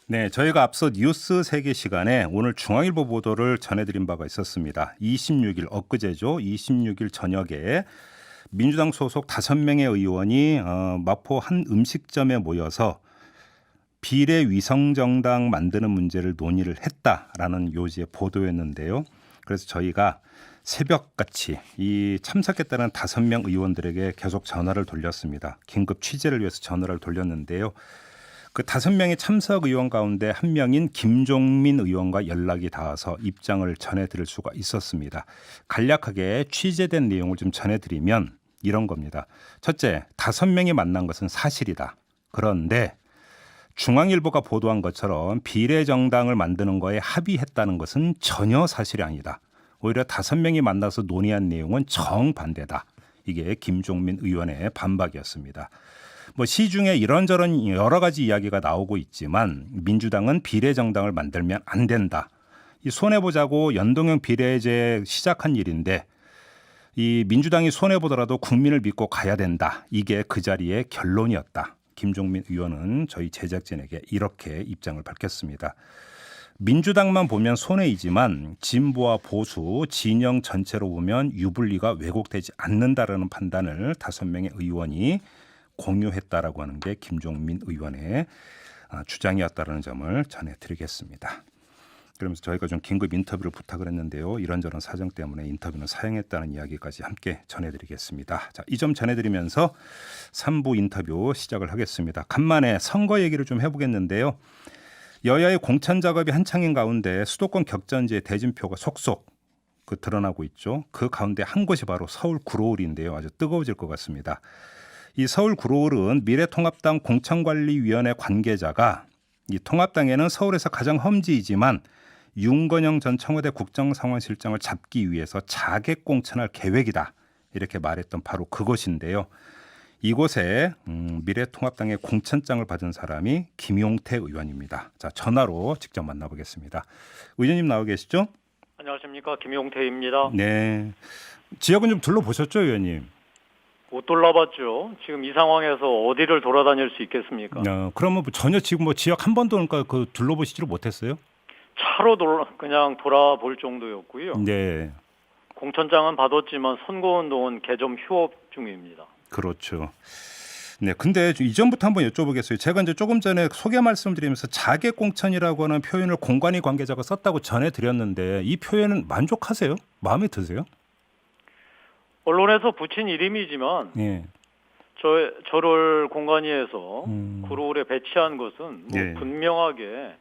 네, 저희가 앞서 뉴스 세계 시간에 오늘 중앙일보 보도를 전해드린 바가 있었습니다. 26일 엊그제죠. 26일 저녁에 민주당 소속 5명의 의원이 마포 한 음식점에 모여서 비례 위성정당 만드는 문제를 논의를 했다라는 요지의 보도였는데요. 그래서 저희가 새벽같이 이 참석했다는 5명 의원들에게 계속 전화를 돌렸습니다. 긴급 취재를 위해서 전화를 돌렸는데요. 그 5명의 참석 의원 가운데 한 명인 김종민 의원과 연락이 닿아서 입장을 전해드릴 수가 있었습니다. 간략하게 취재된 내용을 좀 전해드리면 이런 겁니다. 첫째, 5명이 만난 것은 사실이다. 그런데 중앙일보가 보도한 것처럼 비례정당을 만드는 거에 합의했다는 것은 전혀 사실이 아니다. 오히려 5명이 만나서 논의한 내용은 정반대다. 이게 김종민 의원의 반박이었습니다. 시중에 이런저런 여러 가지 이야기가 나오고 있지만 민주당은 비례정당을 만들면 안 된다. 이 손해보자고 연동형 비례제 시작한 일인데 이 민주당이 손해보더라도 국민을 믿고 가야 된다. 이게 그 자리의 결론이었다. 김종민 의원은 저희 제작진에게 이렇게 입장을 밝혔습니다. 민주당만 보면 손해이지만 진보와 보수, 진영 전체로 보면 유불리가 왜곡되지 않는다라는 판단을 5명의 의원이 공유했다라고 하는 게 김종민 의원의 주장이었다라는 점을 전해드리겠습니다. 그러면서 저희가 좀 긴급 인터뷰를 부탁을 했는데요. 이런저런 사정 때문에 인터뷰는 사양했다는 이야기까지 함께 전해드리겠습니다. 자, 이 점 전해드리면서 3부 인터뷰 시작을 하겠습니다. 간만에 선거 얘기를 좀 해보겠는데요. 여야의 공천 작업이 한창인 가운데 수도권 격전지의 대진표가 속속 드러나고 있죠. 그 가운데 한 곳이 바로 서울 구로울인데요. 아주 뜨거워질 것 같습니다. 이 서울 구로울은 미래통합당 공천관리위원회 관계자가 이 통합당에는 서울에서 가장 험지이지만 윤건영 전 청와대 국정상황실장을 잡기 위해서 자객 공천할 계획이다. 이렇게 말했던 바로 그곳인데요. 이곳에 미래통합당의 공천장을 받은 사람이 김용태 의원입니다. 자, 전화로 직접 만나보겠습니다. 의원님 나와 계시죠? 안녕하십니까, 김용태입니다. 네. 지역은 좀 둘러보셨죠, 의원님? 못 돌아봤죠. 지금 이 상황에서 어디를 돌아다닐 수 있겠습니까? 그러면 전혀 지금 지역 한 번도 그러니까 둘러보시지를 못했어요? 차로 그냥 돌아볼 정도였고요. 네. 공천장은 받았지만 선거운동은 개점 휴업 중입니다. 그렇죠. 네, 근데 이전부터 한번 여쭤보겠어요. 제가 이제 조금 전에 소개 말씀드리면서 자객 공천이라고 하는 표현을 공관위 관계자가 썼다고 전해드렸는데 이 표현은 만족하세요? 마음에 드세요? 언론에서 붙인 이름이지만 네. 저를 공관위에서 구로울에 배치한 것은 네. 분명하게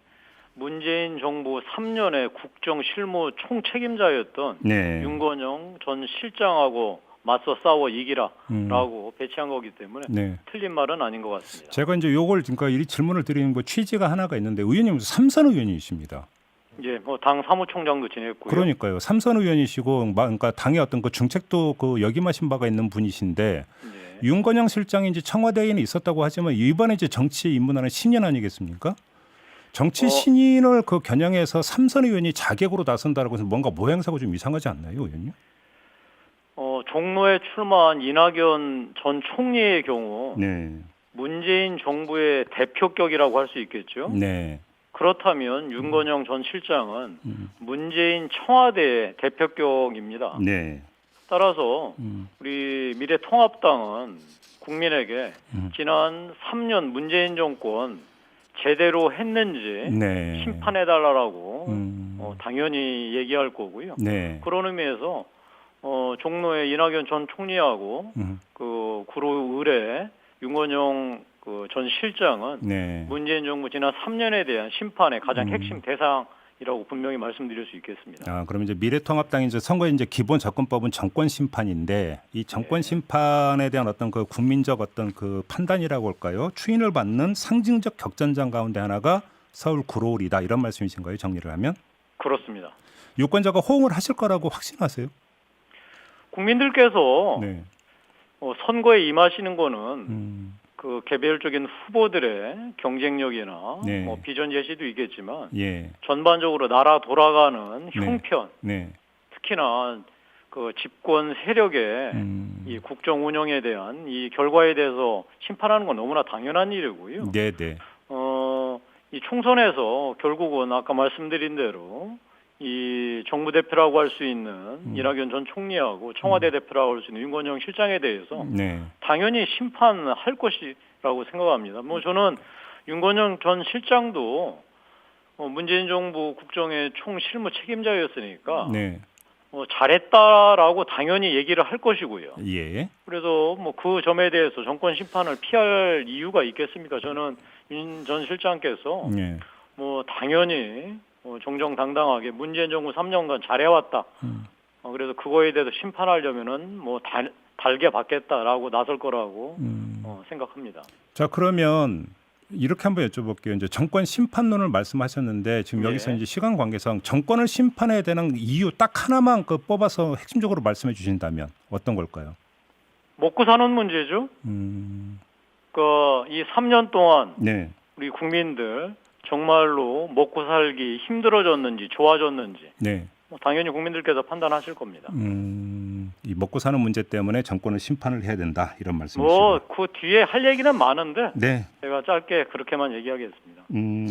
문재인 정부 3년의 국정 실무 총책임자였던 네. 윤건영 전 실장하고 맞서 싸워 이기라라고 배치한 거기 때문에 네. 틀린 말은 아닌 것 같습니다. 제가 이제 요걸 그러니까 이 질문을 드리는 취지가 하나가 있는데 의원님 삼선 의원이십니다. 예, 당 사무총장도 지냈고요. 그러니까요. 삼선 의원이시고 그러니까 당의 어떤 중책도 역임하신 바가 있는 분이신데 예. 윤건영 실장이 이제 청와대에는 있었다고 하지만 이번에 이제 정치에 입문하는 신인 아니겠습니까? 정치 신인을 겨냥해서 삼선 의원이 자객으로 나선다라고 해서 뭔가 모양새가 좀 이상하지 않나요, 의원님? 종로에 출마한 이낙연 전 총리의 경우 네. 문재인 정부의 대표격이라고 할 수 있겠죠. 네. 그렇다면 윤건영 전 실장은 문재인 청와대의 대표격입니다. 네. 따라서 우리 미래통합당은 국민에게 지난 3년 문재인 정권 제대로 했는지 네. 심판해달라고 당연히 얘기할 거고요. 네. 그런 의미에서 종로의 이낙연 전 총리하고 그 구로을의 윤건영 전 실장은 네. 문재인 정부 지난 3년에 대한 심판의 가장 핵심 대상이라고 분명히 말씀드릴 수 있겠습니다. 그럼 이제 미래통합당이 이제 선거 이제 기본 접근법은 정권 심판인데 이 정권 심판에 대한 어떤 국민적 어떤 판단이라고 할까요? 추인을 받는 상징적 격전장 가운데 하나가 서울 구로울이다 이런 말씀이신가요? 정리를 하면? 그렇습니다. 유권자가 호응을 하실 거라고 확신하세요? 국민들께서 네. 선거에 임하시는 거는 개별적인 후보들의 경쟁력이나 네. 비전 제시도 있겠지만 예. 전반적으로 나라 돌아가는 형편, 네. 특히나 집권 세력의 이 국정 운영에 대한 이 결과에 대해서 심판하는 건 너무나 당연한 일이고요. 네. 이 총선에서 결국은 아까 말씀드린 대로 이 정부 대표라고 할 수 있는 이낙연 전 총리하고 청와대 대표라고 할 수 있는 윤건영 실장에 대해서 네. 당연히 심판할 것이라고 생각합니다. 뭐 저는 윤건영 전 실장도 문재인 정부 국정의 총실무 책임자였으니까 네. 잘했다라고 당연히 얘기를 할 것이고요. 예. 그래서 뭐 그 점에 대해서 정권 심판을 피할 이유가 있겠습니까? 저는 윤 전 실장께서 예. 뭐 당연히 정정당당하게 문재인 정부 3년간 잘해왔다. 그래서 그거에 대해서 심판하려면은 뭐 달게 받겠다라고 나설 거라고 생각합니다. 자, 그러면 이렇게 한번 여쭤볼게요. 이제 정권 심판론을 말씀하셨는데 지금 네. 여기서 이제 시간 관계상 정권을 심판해야 되는 이유 딱 하나만 뽑아서 핵심적으로 말씀해 주신다면 어떤 걸까요? 먹고 사는 문제죠. 이 3년 동안 네. 우리 국민들 정말로 먹고 살기 힘들어졌는지 좋아졌는지 네. 당연히 국민들께서 판단하실 겁니다. 이 먹고 사는 문제 때문에 정권을 심판을 해야 된다 이런 말씀이시죠? 그 뒤에 할 얘기는 많은데 네. 제가 짧게 그렇게만 얘기하겠습니다.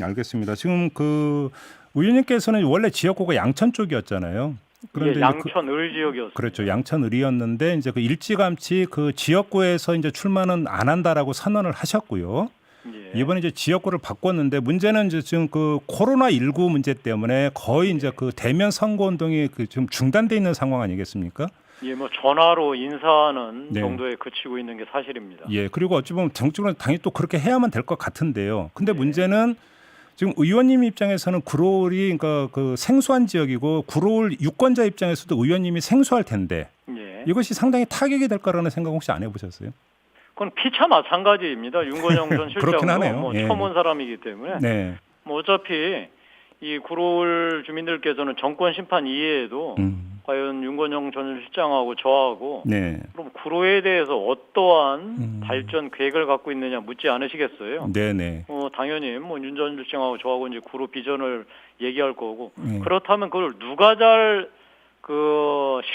알겠습니다. 지금 그 의원님께서는 원래 지역구가 양천 쪽이었잖아요. 예, 양천 을 지역이었습니다. 그렇죠. 양천 을이었는데 이제 그 일찌감치 그 지역구에서 이제 출마는 안 한다라고 선언을 하셨고요. 예. 이번에 이제 지역구를 바꿨는데 문제는 이제 지금 그 코로나19 문제 때문에 거의 이제 그 대면 선거 운동이 그 지금 중단돼 있는 상황 아니겠습니까? 예, 뭐 전화로 인사하는 네. 정도에 그치고 있는 게 사실입니다. 예. 그리고 어찌 보면 정치적으로 당연히 또 그렇게 해야만 될 것 같은데요. 근데 문제는 지금 의원님 입장에서는 구로울이 그러니까 그 생소한 지역이고 구로울 유권자 입장에서도 의원님이 생소할 텐데 예. 이것이 상당히 타격이 될 거라는 생각 혹시 안 해보셨어요? 그건 피차 마찬가지입니다. 윤건영 전 그렇긴 하네요. 실장도 뭐 예. 처음 온 사람이기 때문에 네. 뭐 어차피 이 구로울 주민들께서는 정권 심판 이외에도 과연 윤건영 전 실장하고 저하고 네. 그럼 구로에 대해서 어떠한 발전 계획을 갖고 있느냐 묻지 않으시겠어요? 네네. 당연히 뭐 윤 전 실장하고 저하고 이제 구로 비전을 얘기할 거고 그렇다면 그걸 누가 잘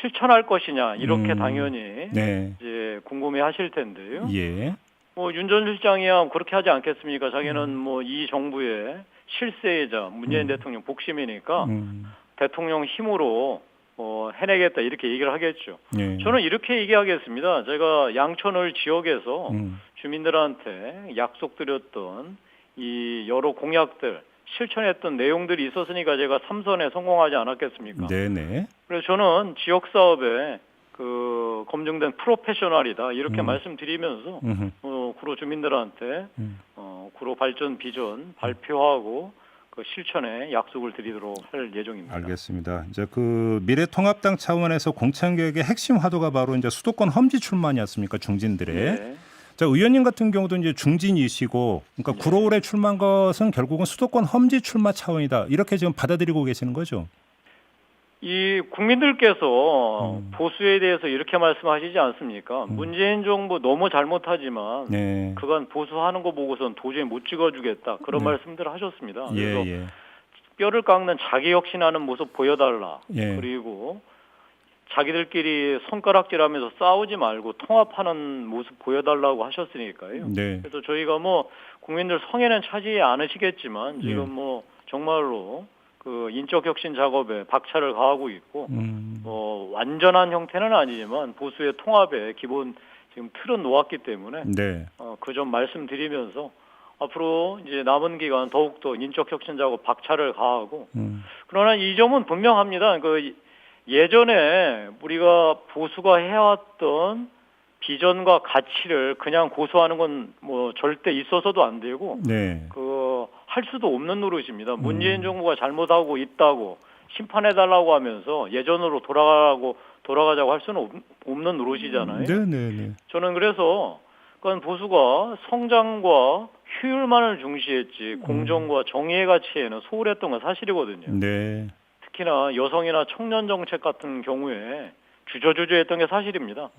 실천할 것이냐 이렇게 당연히 네. 이제 궁금해하실 텐데요. 예. 뭐 윤 전 실장이야 그렇게 하지 않겠습니까? 자기는 뭐 이 정부의 실세이자 문재인 대통령 복심이니까 대통령 힘으로 해내겠다 이렇게 얘기를 하겠죠. 예. 저는 이렇게 얘기하겠습니다. 제가 양천을 지역에서 주민들한테 약속드렸던 이 여러 공약들 실천했던 내용들이 있었으니까 제가 3선에 성공하지 않았겠습니까? 네네. 그래서 저는 지역 사업에 검증된 프로페셔널이다 이렇게 말씀드리면서 구로 주민들한테 구로 발전 비전 발표하고 그 실천에 약속을 드리도록 할 예정입니다. 알겠습니다. 이제 그 미래통합당 차원에서 공천개혁의 핵심 화두가 바로 이제 수도권 험지 출마이었습니까 중진들의. 네. 자, 의원님 같은 경우도 이제 중진이시고, 그러니까 구로울에 출마한 것은 결국은 수도권 험지 출마 차원이다 이렇게 지금 받아들이고 계시는 거죠? 이 국민들께서 보수에 대해서 이렇게 말씀하시지 않습니까? 문재인 정부 너무 잘못하지만 네. 그간 보수하는 거 보고선 도저히 못 찍어주겠다 그런 말씀들을 하셨습니다. 그래서 예. 뼈를 깎는 자기 혁신하는 모습 보여달라. 예. 그리고 자기들끼리 손가락질하면서 싸우지 말고 통합하는 모습 보여달라고 하셨으니까요. 네. 그래서 저희가 뭐 국민들 성에는 차지 않으시겠지만 지금 뭐 정말로 그 인적 혁신 작업에 박차를 가하고 있고 완전한 형태는 아니지만 보수의 통합의 기본 지금 틀은 놓았기 때문에 네. 그 점 말씀드리면서 앞으로 이제 남은 기간 더욱더 인적 혁신 작업 박차를 가하고 그러나 이 점은 분명합니다. 예전에 우리가 보수가 해왔던 비전과 가치를 그냥 고수하는 건 뭐 절대 있어서도 안 되고 네. 할 수도 없는 노릇입니다. 문재인 정부가 잘못하고 있다고 심판해달라고 하면서 예전으로 돌아가자고 할 수는 없는 노릇이잖아요. 네네네. 저는 그래서 그건 보수가 성장과 효율만을 중시했지 공정과 정의의 가치에는 소홀했던 건 사실이거든요. 네. 특히나 여성이나 청년 정책 같은 경우에 주저주저했던 게 사실입니다.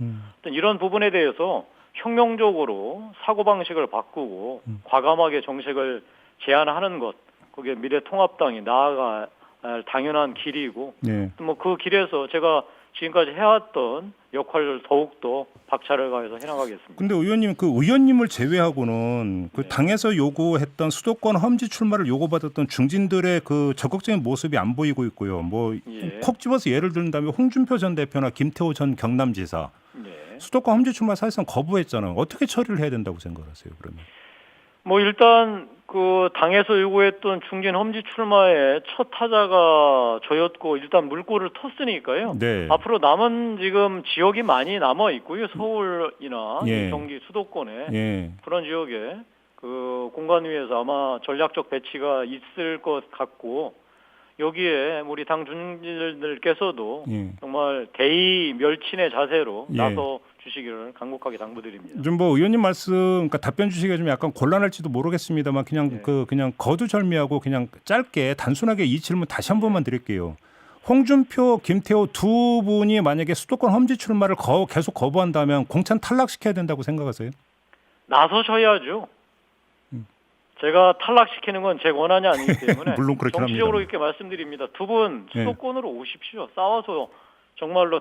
이런 부분에 대해서 혁명적으로 사고방식을 바꾸고 과감하게 정책을 제안하는 것, 그게 미래통합당이 나아갈 당연한 길이고 네. 뭐 그 길에서 제가 지금까지 해왔던 역할을 더욱더 박차를 가해서 해나가겠습니다. 근데 의원님 그 의원님을 제외하고는 그 네. 당에서 요구했던 수도권 험지 출마를 요구받았던 중진들의 그 적극적인 모습이 안 보이고 있고요. 뭐 콕 예. 집어서 예를 든다면 홍준표 전 대표나 김태호 전 경남지사 네. 수도권 험지 출마 사실상 거부했잖아요. 어떻게 처리를 해야 된다고 생각하세요? 그러면? 뭐 일단 그 당에서 요구했던 중진 험지 출마의 첫 타자가 저였고 일단 물꼬를 텄으니까요. 네. 앞으로 남은 지금 지역이 많이 남아 있고요. 서울이나 예. 이 경기 수도권에 예. 그런 지역에 그 공관위에서 아마 전략적 배치가 있을 것 같고 여기에 우리 당 중진들께서도 예. 정말 대의 멸친의 자세로 예. 나서 주시기를 간곡하게 당부드립니다. 좀 뭐 의원님 말씀 그러니까 답변 주시기가 좀 약간 곤란할지도 모르겠습니다만 그냥 네. 그냥 거두절미하고 그냥 짧게 단순하게 이 질문 다시 한 번만 드릴게요. 홍준표, 김태호 두 분이 만약에 수도권 험지 출마를 계속 거부한다면 공천 탈락시켜야 된다고 생각하세요? 나서셔야죠. 제가 탈락시키는 건 제 권한이 아니기 때문에 물론 그렇긴 정치적으로 합니다. 이렇게 말씀드립니다. 두 분 네. 수도권으로 오십시오. 싸워서 정말로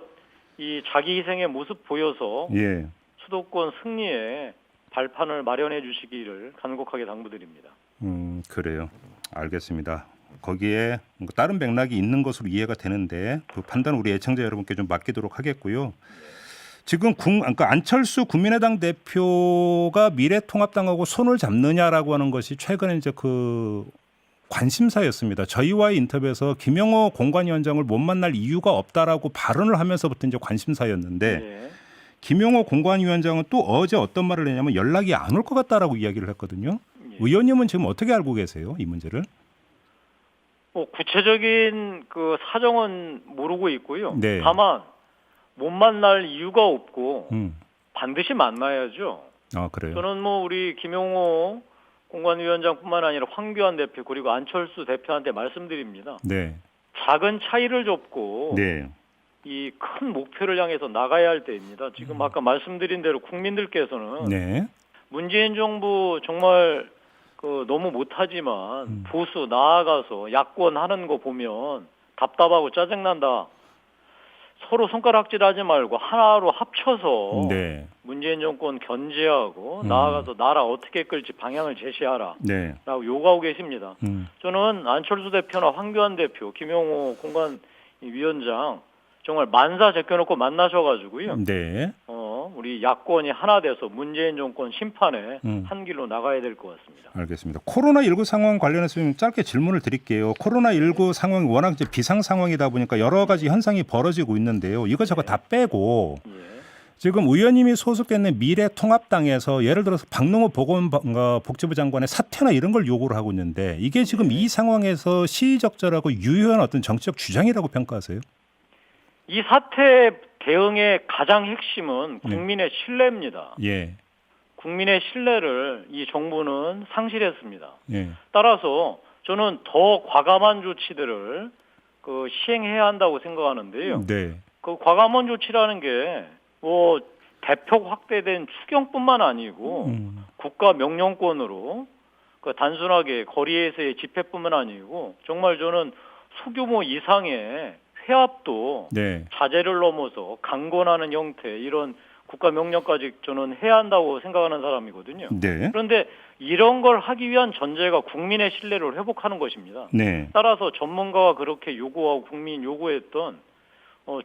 이 자기 희생의 모습 보여서 예. 수도권 승리에 발판을 마련해 주시기를 간곡하게 당부드립니다. 그래요. 알겠습니다. 거기에 다른 맥락이 있는 것으로 이해가 되는데 그 판단 우리 애청자 여러분께 좀 맡기도록 하겠고요. 지금 그러니까 안철수 국민의당 대표가 미래통합당하고 손을 잡느냐라고 하는 것이 최근에 이제 그 관심사였습니다. 저희와의 인터뷰에서 김영호 공관위원장을 못 만날 이유가 없다라고 발언을 하면서부터 이제 관심사였는데 네. 김영호 공관위원장은 또 어제 어떤 말을 했냐면 연락이 안 올 것 같다라고 이야기를 했거든요. 예. 의원님은 지금 어떻게 알고 계세요? 이 문제를? 구체적인 그 사정은 모르고 있고요. 네. 다만 못 만날 이유가 없고 음. 반드시 만나야죠. 아, 그래요. 저는 뭐 우리 김용호 공관위원장뿐만 아니라 황교안 대표 그리고 안철수 대표한테 말씀드립니다. 네. 작은 차이를 접고 네. 이 큰 목표를 향해서 나가야 할 때입니다. 지금 아까 말씀드린 대로 국민들께서는 네. 문재인 정부 정말 그 너무 못하지만 보수 나아가서 야권하는 거 보면 답답하고 짜증난다. 서로 손가락질하지 말고 하나로 합쳐서 네. 문재인 정권 견제하고 나아가서 나라 어떻게 끌지 방향을 제시하라. 네. 라고 요구하고 계십니다. 음. 저는 안철수 대표나 황교안 대표, 김용호 공관위원장 정말 만사 제껴놓고 만나셔가지고요. 네. 우리 야권이 하나 돼서 문재인 정권 심판에 한 길로 나가야 될 것 같습니다. 알겠습니다. 코로나19 상황 관련해서 좀 짧게 질문을 드릴게요. 코로나19 상황이 워낙 이제 비상 상황이다 보니까 여러 가지 현상이 벌어지고 있는데요. 이것저것 다 빼고 예. 지금 의원님이 소속되는 미래통합당에서 예를 들어서 박능호 보건복지부 장관의 사퇴나 이런 걸 요구를 하고 있는데 이게 지금 이 상황에서 시의적절하고 유효한 어떤 정치적 주장이라고 평가하세요? 이 사태 대응의 가장 핵심은 국민의 신뢰입니다. 예. 국민의 신뢰를 이 정부는 상실했습니다. 예. 따라서 저는 더 과감한 조치들을 그 시행해야 한다고 생각하는데요. 네. 그 과감한 조치라는 게 뭐 대폭 확대된 추경뿐만 아니고 국가 명령권으로 그 단순하게 거리에서의 집회뿐만 아니고 정말 저는 소규모 이상의 회합도 네. 자제를 넘어서 강권하는 형태 이런 국가 명령까지 저는 해야 한다고 생각하는 사람이거든요. 네. 그런데 이런 걸 하기 위한 전제가 국민의 신뢰를 회복하는 것입니다. 네. 따라서 전문가가 그렇게 요구하고 국민이 요구했던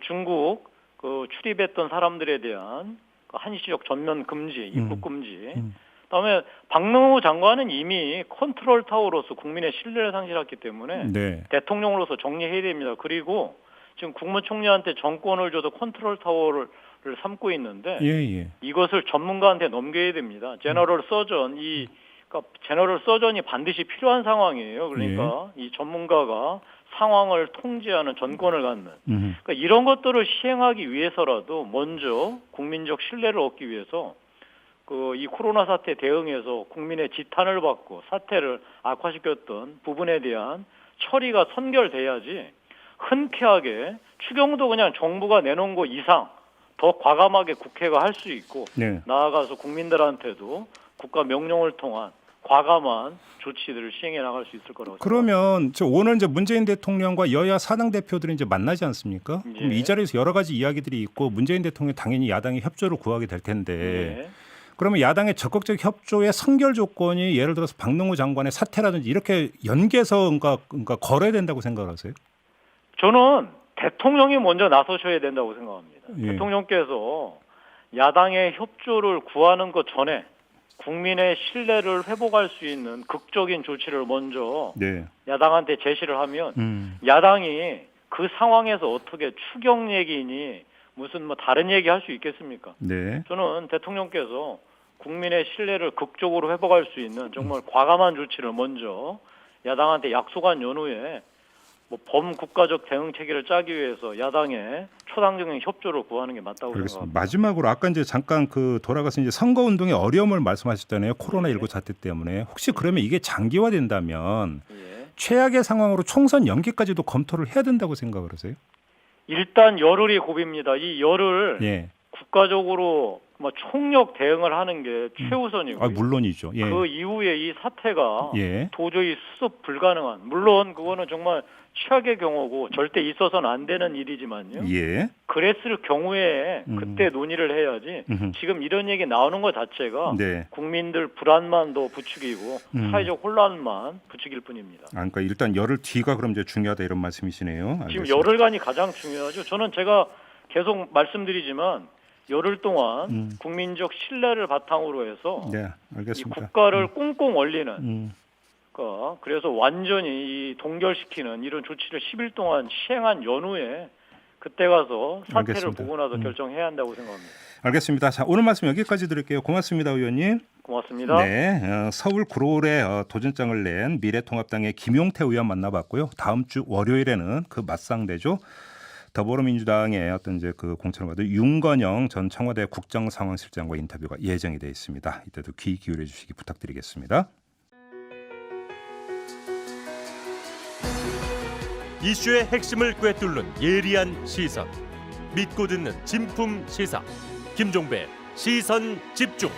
중국 그 출입했던 사람들에 대한 그 한시적 전면 금지, 입국 금지. 그다음에 박능호 장관은 이미 컨트롤 타워로서 국민의 신뢰를 상실했기 때문에 네. 대통령으로서 정리해야 됩니다. 그리고 지금 국무총리한테 정권을 줘도 컨트롤 타워를 삼고 있는데 예. 이것을 전문가한테 넘겨야 됩니다. 제너럴 서전 그러니까 제너럴 서전이 반드시 필요한 상황이에요. 그러니까 이 전문가가 상황을 통제하는 전권을 갖는 그러니까 이런 것들을 시행하기 위해서라도 먼저 국민적 신뢰를 얻기 위해서 이 코로나 사태 대응에서 국민의 지탄을 받고 사태를 악화시켰던 부분에 대한 처리가 선결돼야지 흔쾌하게 추경도 그냥 정부가 내놓은 거 이상 더 과감하게 국회가 할 수 있고 네. 나아가서 국민들한테도 국가 명령을 통한 과감한 조치들을 시행해 나갈 수 있을 거라고 생각합니다. 그러면 오늘 이제 문재인 대통령과 여야 사당 대표들이 이제 만나지 않습니까? 예. 그럼 이 자리에서 여러 가지 이야기들이 있고 문재인 대통령 당연히 야당의 협조를 구하게 될 텐데 예. 그러면 야당의 적극적 협조의 선결 조건이 예를 들어서 박능호 장관의 사퇴라든지 이렇게 연계해서 그러니까 걸어야 된다고 생각하세요? 저는 대통령이 먼저 나서셔야 된다고 생각합니다. 예. 대통령께서 야당의 협조를 구하는 것 전에 국민의 신뢰를 회복할 수 있는 극적인 조치를 먼저 네. 야당한테 제시를 하면 야당이 그 상황에서 어떻게 추경 얘기니 무슨 뭐 다른 얘기 할 수 있겠습니까? 네. 저는 대통령께서 국민의 신뢰를 극적으로 회복할 수 있는 정말 과감한 조치를 먼저 야당한테 약속한 연후에 뭐 범국가적 대응 체계를 짜기 위해서 야당의 초당적인 협조를 구하는 게 맞다고 알겠습니다. 생각합니다. 마지막으로 아까 이제 잠깐 돌아가서 이제 선거 운동의 어려움을 말씀하셨잖아요. 코로나19 사태 때문에 혹시 그러면 이게 장기화된다면 예. 최악의 상황으로 총선 연기까지도 검토를 해야 된다고 생각을 하세요? 일단 열흘이 고비입니다. 이 열흘 예. 국가적으로 뭐 총력 대응을 하는 게 최우선이고요. 아, 물론이죠. 예. 그 이후에 이 사태가 예. 도저히 수습 불가능한, 물론 그거는 정말 최악의 경우고 절대 있어서는 안 되는 일이지만요. 예. 그랬을 경우에 그때 논의를 해야지 지금 이런 얘기 나오는 것 자체가 네. 국민들 불안만 더 부추기고 사회적 혼란만 부추길 뿐입니다. 아, 그러니까 일단 열흘 뒤가 그럼 이제 중요하다 이런 말씀이시네요. 지금 알겠습니다. 열흘간이 가장 중요하죠. 저는 제가 계속 말씀드리지만 열흘 동안 국민적 신뢰를 바탕으로 해서 네, 이 알겠습니다. 국가를 꽁꽁 얼리는 그래서 완전히 이 동결시키는 이런 조치를 10일 동안 시행한 연후에 그때 가서 사태를 알겠습니다. 보고 나서 결정해야 한다고 생각합니다. 알겠습니다. 자, 오늘 말씀 여기까지 드릴게요. 고맙습니다, 의원님. 고맙습니다. 네, 서울 구로울에 도전장을 낸 미래통합당의 김용태 의원 만나봤고요. 다음 주 월요일에는 그 맞상대죠. 더불어민주당의 어떤 이제 그 공천을 받은 윤건영 전 청와대 국정상황실장과 인터뷰가 예정이 되어 있습니다. 이때도 귀 기울여 주시기 부탁드리겠습니다. 이슈의 핵심을 꿰뚫는 예리한 시선, 믿고 듣는 진품 시사, 김종배 시선 집중.